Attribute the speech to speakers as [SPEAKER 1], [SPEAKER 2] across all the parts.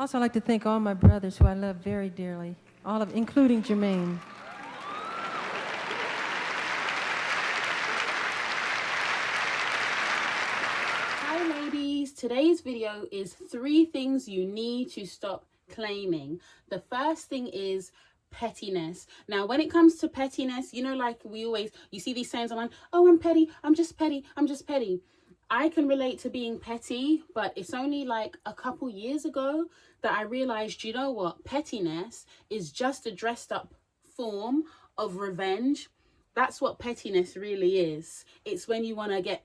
[SPEAKER 1] Also, I'd like to thank all my brothers who I love very dearly, including Jermaine.
[SPEAKER 2] Hi ladies, today's video is 3 things you need to stop claiming. The first thing is pettiness. Now, when it comes to pettiness, you know, like you see these sayings online, oh, I'm petty, I'm just petty, I'm just petty. I can relate to being petty, but it's only like a couple years ago that I realized, you know what, pettiness is just a dressed up form of revenge. That's what pettiness really is. It's when you want to get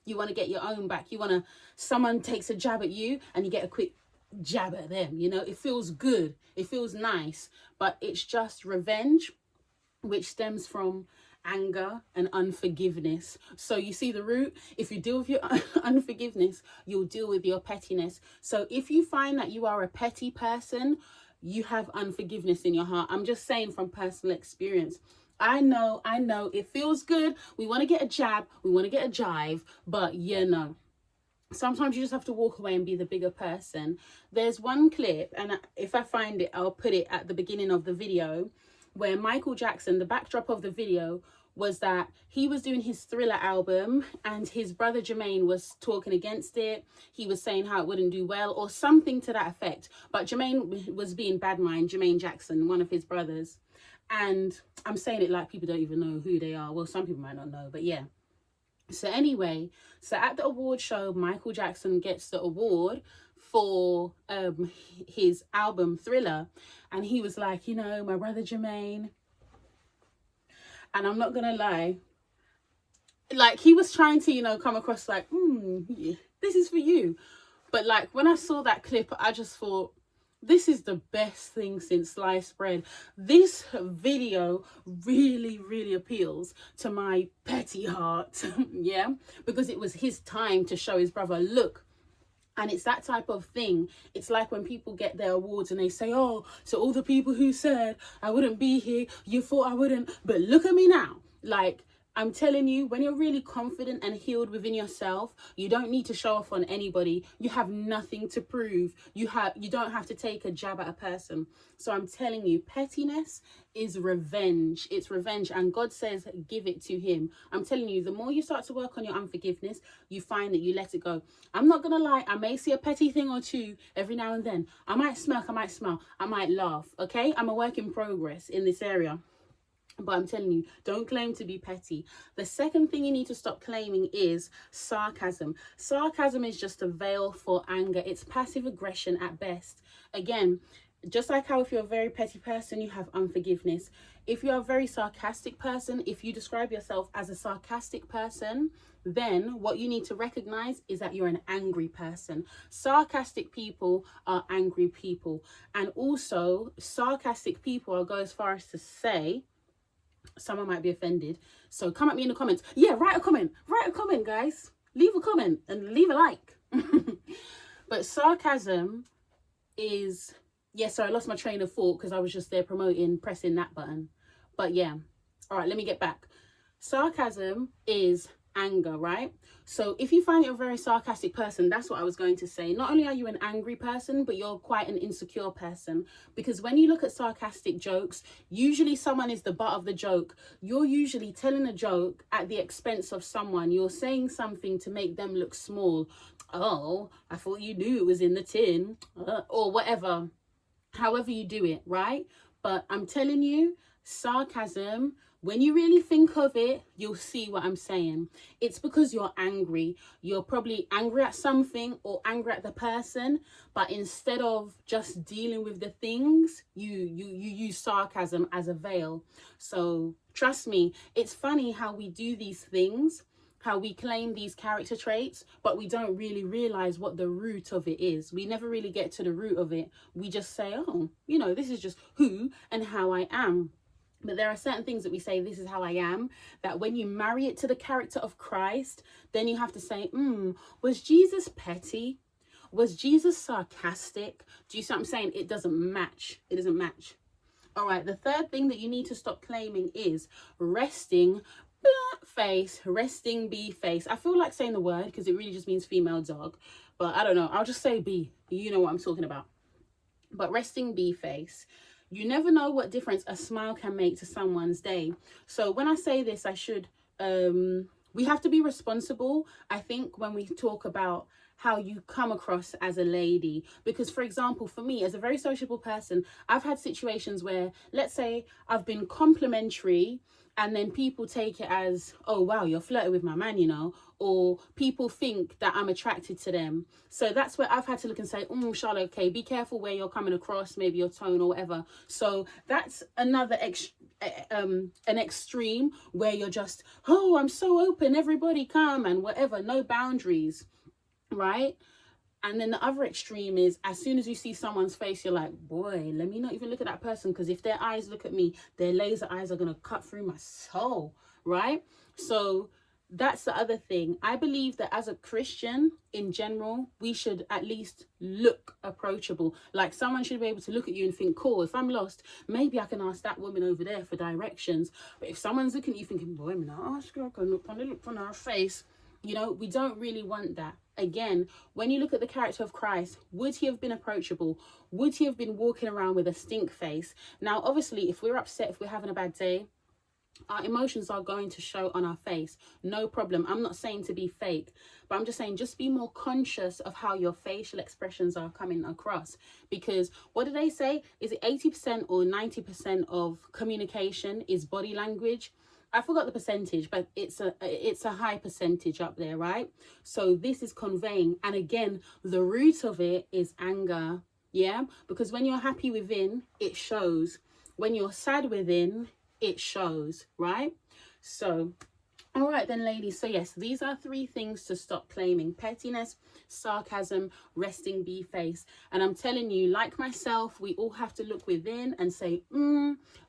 [SPEAKER 2] your own back. Someone takes a jab at you and you get a quick jab at them. You know, it feels good, it feels nice, but it's just revenge, which stems from anger and unforgiveness. So you see the root. If you deal with your unforgiveness, you'll deal with your pettiness. So if you find that you are a petty person, you have unforgiveness in your heart. I'm just saying from personal experience. I know it feels good. We want to get a jab, we want to get a jive, but you know, sometimes you just have to walk away and be the bigger person. There's one clip, and if I find it, I'll put it at the beginning of the video, where Michael Jackson, the backdrop of the video was that he was doing his Thriller album and his brother Jermaine was talking against it. He was saying how it wouldn't do well or something to that effect. But Jermaine was being bad mind, Jermaine Jackson, one of his brothers. And I'm saying it like people don't even know who they are. Well, some people might not know, but yeah. So anyway, so at the award show, Michael Jackson gets the award for his album Thriller, and he was like, you know, my brother Jermaine, and I'm not gonna lie, like he was trying to, you know, come across like, yeah, this is for you. But like when I saw that clip, I just thought, this is the best thing since sliced bread. This video really appeals to my petty heart. Yeah, because it was his time to show his brother, look. And it's that type of thing. It's like when people get their awards and they say, oh, so all the people who said I wouldn't be here, you thought I wouldn't, but look at me now. Like, I'm telling you, when you're really confident and healed within yourself, you don't need to show off on anybody. You have nothing to prove. You don't have to take a jab at a person. So I'm telling you, pettiness is revenge. It's revenge. And God says, give it to him. I'm telling you, the more you start to work on your unforgiveness, you find that you let it go. I'm not going to lie. I may see a petty thing or two every now and then. I might smirk, I might smile, I might laugh. Okay? I'm a work in progress in this area. But I'm telling you, don't claim to be petty. The second thing you need to stop claiming is sarcasm. Sarcasm is just a veil for anger. It's passive aggression at best. Again, just like how if you're a very petty person, you have unforgiveness. If you're a very sarcastic person, if you describe yourself as a sarcastic person, then what you need to recognize is that you're an angry person. Sarcastic people are angry people. And also, sarcastic people, I'll go as far as to say, someone might be offended, so come at me in the comments. Yeah, write a comment, guys. Leave a comment and leave a like. But sarcasm is, yeah, sorry, I lost my train of thought because I was just there pressing that button. But yeah, all right, let me get back. Sarcasm is anger, right? So if you find you're a very sarcastic person, that's what I was going to say. Not only are you an angry person, but you're quite an insecure person. Because when you look at sarcastic jokes, usually someone is the butt of the joke. You're usually telling a joke at the expense of someone. You're saying something to make them look small. Oh, I thought you knew it was in the tin, or whatever. However you do it, right? But I'm telling you, sarcasm, when you really think of it, you'll see what I'm saying. It's because you're angry. You're probably angry at something or angry at the person, but instead of just dealing with the things, you use sarcasm as a veil. So trust me, it's funny how we do these things, how we claim these character traits, but we don't really realize what the root of it is. We never really get to the root of it. We just say, oh, you know, this is just who and how I am. But there are certain things that we say, this is how I am, that when you marry it to the character of Christ, then you have to say, was Jesus petty? Was Jesus sarcastic? Do you see what I'm saying? It doesn't match. It doesn't match. All right, the third thing that you need to stop claiming is resting face, resting bee face. I feel like saying the word because it really just means female dog, but I don't know. I'll just say bee. You know what I'm talking about. But resting B face, you never know what difference a smile can make to someone's day. So when I say this, we have to be responsible, I think, when we talk about how you come across as a lady. Because, for example, for me, as a very sociable person, I've had situations where, let's say I've been complimentary, and then people take it as, oh wow, you're flirting with my man, you know, or people think that I'm attracted to them. So that's where I've had to look and say, Charlotte, okay, be careful where you're coming across, maybe your tone or whatever. So that's another an extreme where you're just, oh, I'm so open, everybody come, and whatever, no boundaries, right? And then the other extreme is, as soon as you see someone's face, you're like, boy, let me not even look at that person, because if their eyes look at me, their laser eyes are going to cut through my soul, right? So that's the other thing. I believe that as a Christian in general, we should at least look approachable. Like, someone should be able to look at you and think, cool, if I'm lost, maybe I can ask that woman over there for directions. But if someone's looking at you thinking, boy, I'm going to ask her, I can look on her face. You know, we don't really want that. Again, when you look at the character of Christ, would he have been approachable? Would he have been walking around with a stink face? Now, obviously, if we're upset, if we're having a bad day, our emotions are going to show on our face. No problem. I'm not saying to be fake, but I'm just saying, just be more conscious of how your facial expressions are coming across. Because what do they say? Is it 80% or 90% of communication is body language? I forgot the percentage, but it's a high percentage up there, right? So this is conveying. And again, the root of it is anger. Yeah, because when you're happy within, it shows. When you're sad within, it shows, right? So all right then, ladies. So yes, these are 3 things to stop claiming: pettiness, sarcasm, resting B face. And I'm telling you, like myself, we all have to look within and say,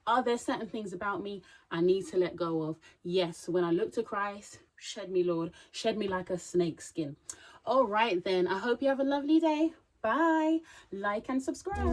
[SPEAKER 2] are there certain things about me I need to let go of? Yes, when I look to Christ, shed me, Lord, shed me like a snake skin. All right then, I hope you have a lovely day. Bye. Like and subscribe.